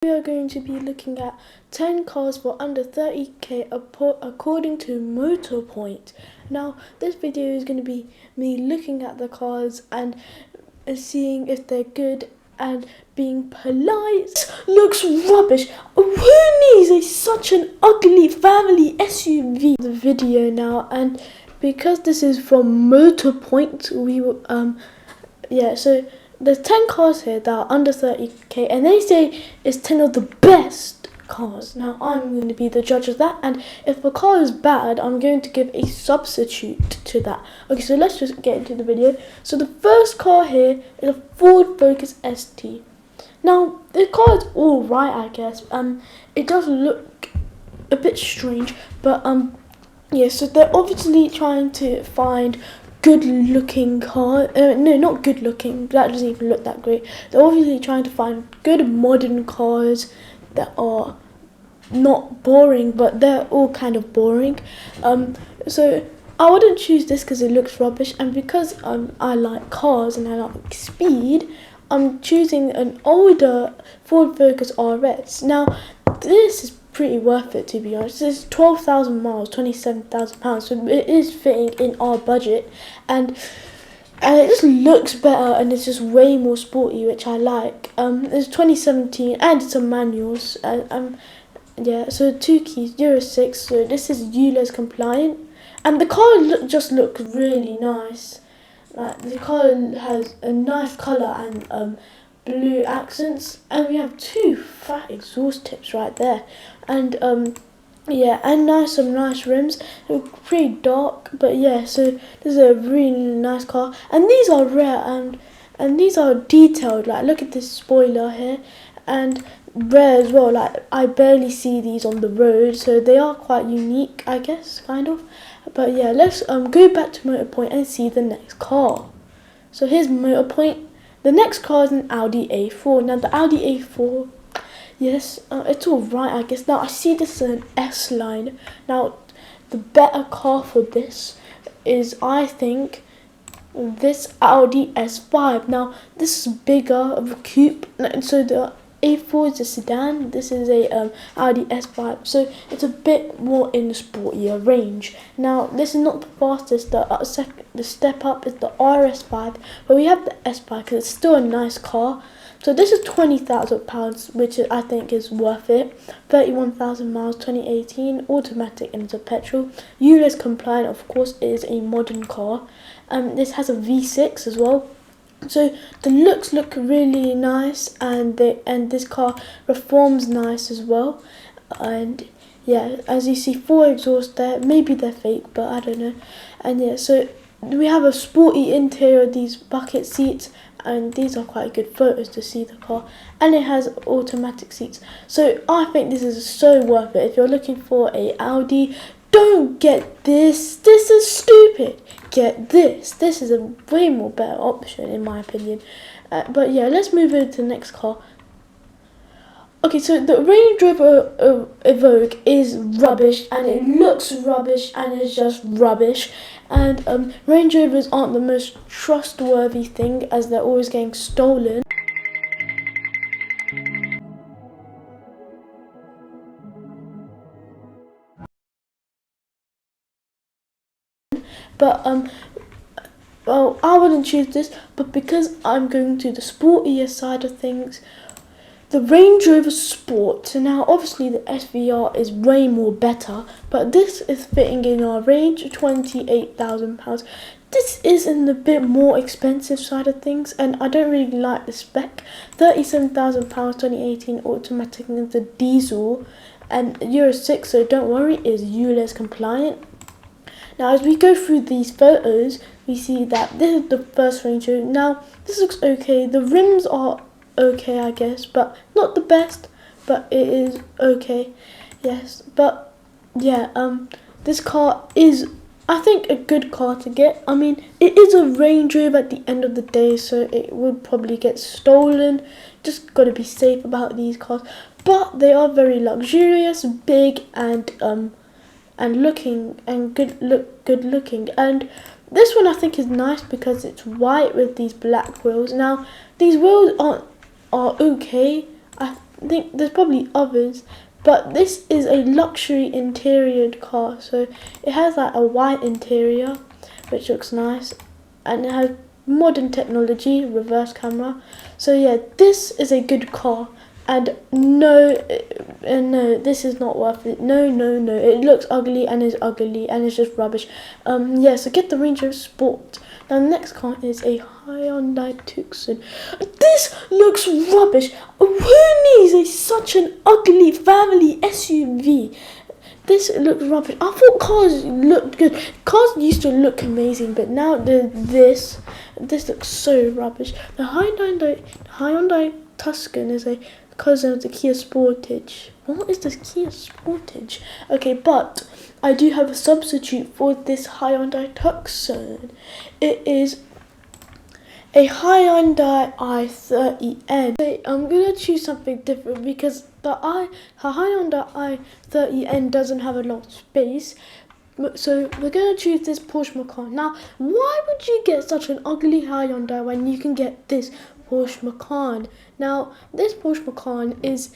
We are going to be looking at 10 cars for under 30k according to Motorpoint. Now, this video is going to be me looking at the cars and seeing if they're good and being polite. Looks rubbish. Who needs such an ugly family SUV? The video now, and because this is from Motorpoint, we will so there's 10 cars here that are under 30k, and they say it's 10 of the best cars. Now I'm going to be the judge of that, and if a car is bad, I'm going to give a substitute to that. Okay, so let's just get into the video. So the first car here is a Ford Focus ST. Now the car is alright, I guess. It does look a bit strange, but so they're obviously trying to find good looking car. No, not good looking, that doesn't even look that great. They're obviously trying to find good modern cars that are not boring, but they're all kind of boring. So I wouldn't choose this because it looks rubbish, and because I like cars and I like speed, I'm choosing an older Ford Focus RS. Now this is pretty worth it, to be honest. It's 12,000 miles, £27,000, so it is fitting in our budget, and it just looks better, and it's just way more sporty, which I like. It's 2017 and it's a manual. So 2 keys, Euro 6. So this is ULEZ compliant, and the car just looks really nice. Like, the car has a nice colour and blue accents, and we have 2 fat exhaust tips right there, and some nice rims. They're pretty dark, but yeah, so this is a really nice car, and these are rare, and these are detailed. Like, look at this spoiler here, and rare as well. Like, I barely see these on the road, so they are quite unique, I guess, kind of. But yeah, let's go back to Motorpoint and see the next car. So here's Motorpoint. The next car is an Audi A4. Now the Audi A4, yes, it's alright, I guess. Now I see this is an S-Line. Now the better car for this is, I think, this Audi S5. Now this is bigger of a coupe, so the A4 is a sedan. This is a Audi S5, so it's a bit more in the sportier range. Now this is not the fastest. The step up is the RS5, but we have the S5 because it's still a nice car. So this is £20,000, which I think is worth it. 31,000 miles, 2018, automatic, and it's a petrol. ULEZ compliant, of course. It is a modern car. This has a V6 as well. So the looks look really nice, and this car reforms nice as well. And yeah, as you see, 4 exhausts there. Maybe they're fake, but I don't know. And yeah, so we have a sporty interior, these bucket seats, and these are quite good photos to see the car. And it has automatic seats. So I think this is so worth it. If you're looking for a Audi, don't get this. This is stupid. Get this. This is a way more better option, in my opinion. But yeah, let's move on to the next car. Okay, so the Range Rover Evoque is rubbish, and it looks rubbish, and it's just rubbish. And Range Rovers aren't the most trustworthy thing, as they're always getting stolen. But well, I wouldn't choose this, but because I'm going to the sportier side of things, the Range Rover Sport. So now obviously the SVR is way more better, but this is fitting in our range, £28,000. This is in the bit more expensive side of things, and I don't really like the spec. £37,000, 2018, automatic, and the diesel, and Euro 6, so don't worry, is ULEZ compliant. Now as we go through these photos, we see that this is the first Range Rover. Now this looks okay. The rims are okay, I guess, but not the best, but it is okay. Yes, but yeah, this car is, I think, a good car to get. I mean, it is a Range Rover at the end of the day, so it would probably get stolen. Just got to be safe about these cars, but they are very luxurious, big, and looking, and good looking. And this one I think is nice because it's white with these black wheels. Now these wheels are okay. think there's probably others, but this is a luxury interior car. So it has like a white interior, which looks nice, and it has modern technology, reverse camera. So yeah, this is a good car. And no, this is not worth it. No, it looks ugly and is ugly and it's just rubbish. Yeah, so get the Ranger Sport. Now the next car is a Hyundai Tucson. This looks rubbish. Who needs such an ugly family SUV? This looks rubbish. I thought cars looked good. Cars used to look amazing, but now this looks so rubbish. The Hyundai Tucson is a cousin of the Kia Sportage. What is this Kia Sportage? Okay, but I do have a substitute for this Hyundai Tucson. It is a Hyundai i30N. I'm gonna choose something different because the Hyundai i30N doesn't have a lot of space. So we're gonna choose this Porsche Macan. Now, why would you get such an ugly Hyundai when you can get this Porsche Macan? Now, this Porsche Macan is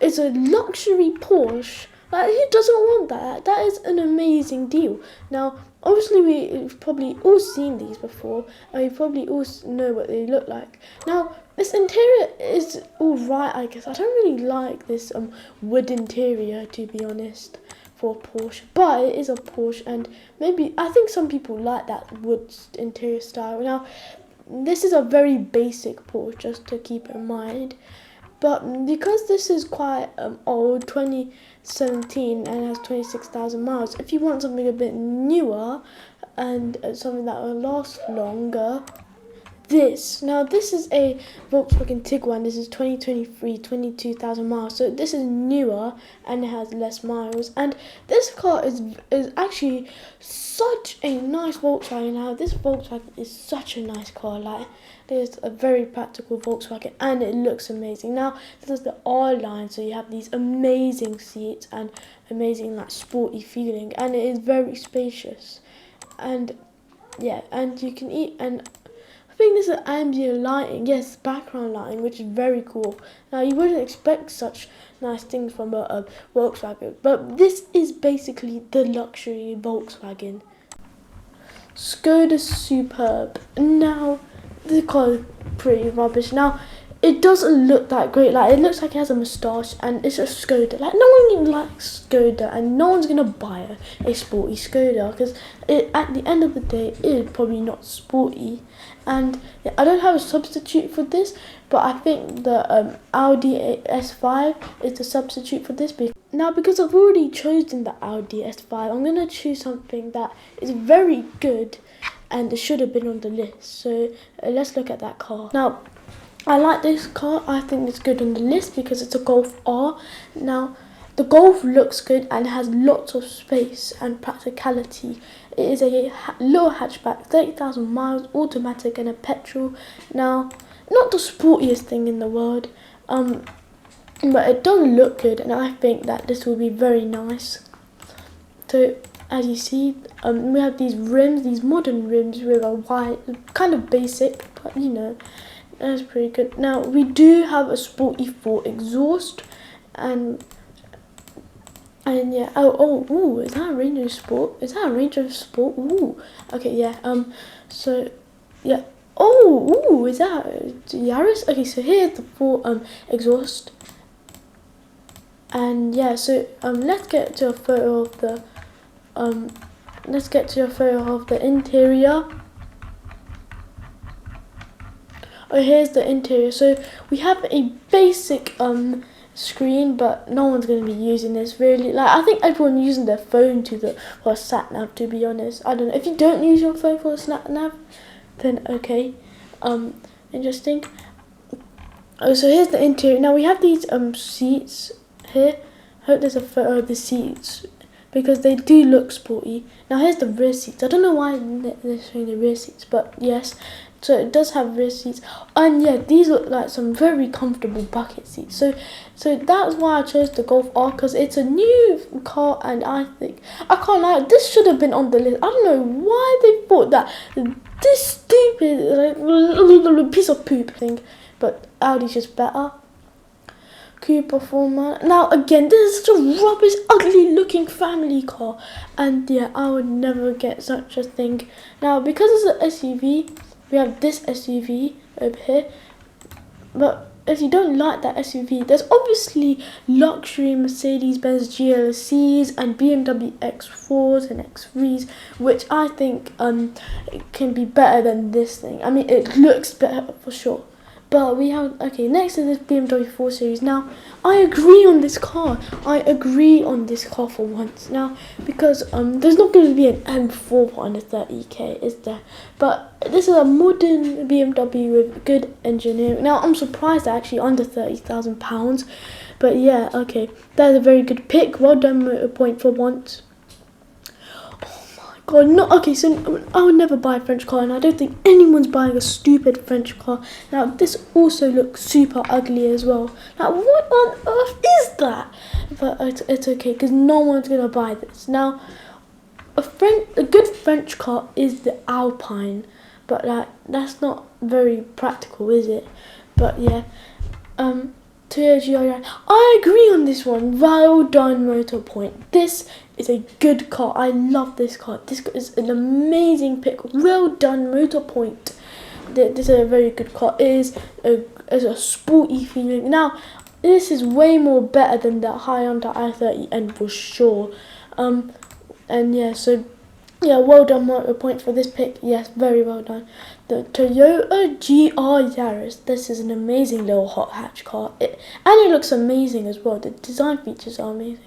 a luxury Porsche. Like, who doesn't want that? That is an amazing deal. Now, obviously, we've probably all seen these before, and we probably all know what they look like. Now, this interior is alright, I guess. I don't really like this wood interior, to be honest, for a Porsche. But it is a Porsche, and maybe, I think some people like that wood interior style. Now, this is a very basic Porsche, just to keep in mind. But because this is quite old, 2017, and has 26,000 miles, if you want something a bit newer and something that will last longer, this is a Volkswagen Tiguan. This is 2023, 22,000 miles. So this is newer and it has less miles. And this car is actually such a nice Volkswagen. Now this Volkswagen is such a nice car. Like, it is a very practical Volkswagen and it looks amazing. Now this is the R line, so you have these amazing seats and amazing like sporty feeling, and it is very spacious. And yeah, and you can eat, and I think this is ambient lighting, yes, background lighting, which is very cool. Now, you wouldn't expect such nice things from a Volkswagen, but this is basically the luxury Volkswagen. Skoda Superb. Now, the car is pretty rubbish. Now, it doesn't look that great. Like, it looks like it has a moustache, and it's a Skoda. Like, no one even likes Skoda, and no one's gonna buy a sporty Skoda because at the end of the day, it is probably not sporty. And yeah, I don't have a substitute for this, but I think the Audi S5 is the substitute for this. Now, because I've already chosen the Audi S5, I'm gonna choose something that is very good, and it should have been on the list. So let's look at that car. Now, I like this car. I think it's good on the list because it's a Golf R. Now, the Golf looks good and has lots of space and practicality. It is a low hatchback, 30,000 miles, automatic and a petrol. Now, not the sportiest thing in the world, but it does look good, and I think that this will be very nice. So, as you see, we have these rims, these modern rims with a white, kind of basic, but you know, that's pretty good. Now, we do have a sporty 4 exhaust, and yeah, ooh, is that a Ranger Sport? Is that a Ranger Sport? Ooh, okay, yeah, so, yeah, ooh, is that Yaris? Okay, so here's the 4 exhaust, and yeah, so, let's get to a photo of the, interior. Oh, here's the interior. So we have a basic screen, but no one's going to be using this really. Like, I think everyone's using their phone for a sat nav, to be honest. I don't know. If you don't use your phone for a sat nav, then okay. Interesting. Oh, so here's the interior. Now we have these seats here. I hope there's a photo of the seats because they do look sporty. Now here's the rear seats. I don't know why they're showing the rear seats, but yes. So it does have rear seats, and yeah, these look like some very comfortable bucket seats. So that's why I chose the Golf R, because it's a new car, and I think, I can't lie, this should have been on the list. I don't know why they thought that this stupid piece of poop thing, but Audi's just better. Cooper Former. Now again, this is such a rubbish, ugly looking family car, and yeah, I would never get such a thing. Now because it's an SUV, we have this SUV over here, but if you don't like that SUV, there's obviously luxury Mercedes-Benz GLCs and BMW X4s and X3s, which I think can be better than this thing. I mean, it looks better for sure. But we have, okay, next is this BMW 4 Series. Now, I agree on this car. I agree on this car for once. Now, because there's not going to be an M4 for under 30k, is there? But this is a modern BMW with good engineering. Now, I'm surprised they're actually under £30,000. But yeah, okay, that's a very good pick. Well done, Motorpoint, for once. God, no, okay, so I would never buy a French car, and I don't think anyone's buying a stupid French car. Now, this also looks super ugly as well. Now, what on earth is that? But it's okay, because no one's going to buy this. Now, a good French car is the Alpine, but that's not very practical, is it? But yeah, Toyota GR. I agree on this one. Well done, Motorpoint. This is a good car. I love this car. This is an amazing pick. Well done, Motorpoint. This is a very good car. It is a sporty feeling. Now, this is way more better than the Hyundai i30N for sure. And yeah, so yeah, well done, Motorpoint, for this pick. Yes, very well done. The Toyota GR Yaris. This is an amazing little hot hatch car. And it looks amazing as well. The design features are amazing.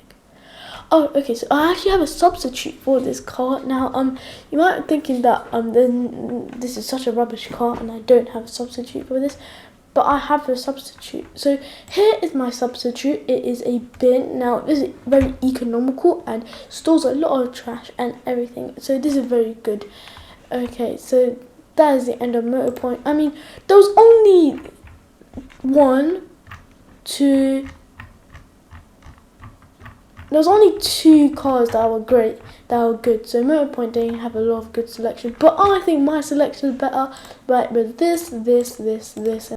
Oh, okay, so I actually have a substitute for this car. Now, you might be thinking that this is such a rubbish car and I don't have a substitute for this, but I have a substitute. So here is my substitute. It is a bin. Now, this is very economical and stores a lot of trash and everything. So this is very good. Okay, so that is the end of Motorpoint. I mean, there was only There's only two cars that were great, that were good. So Motorpoint didn't have a lot of good selection, but I think my selection is better. Right, with this.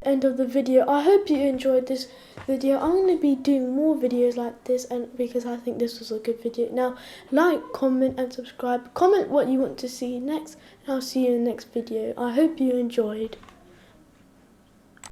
End of the video. I hope you enjoyed this video. I'm going to be doing more videos like this, and because I think this was a good video. Now, like, comment, and subscribe. Comment what you want to see next, and I'll see you in the next video. I hope you enjoyed.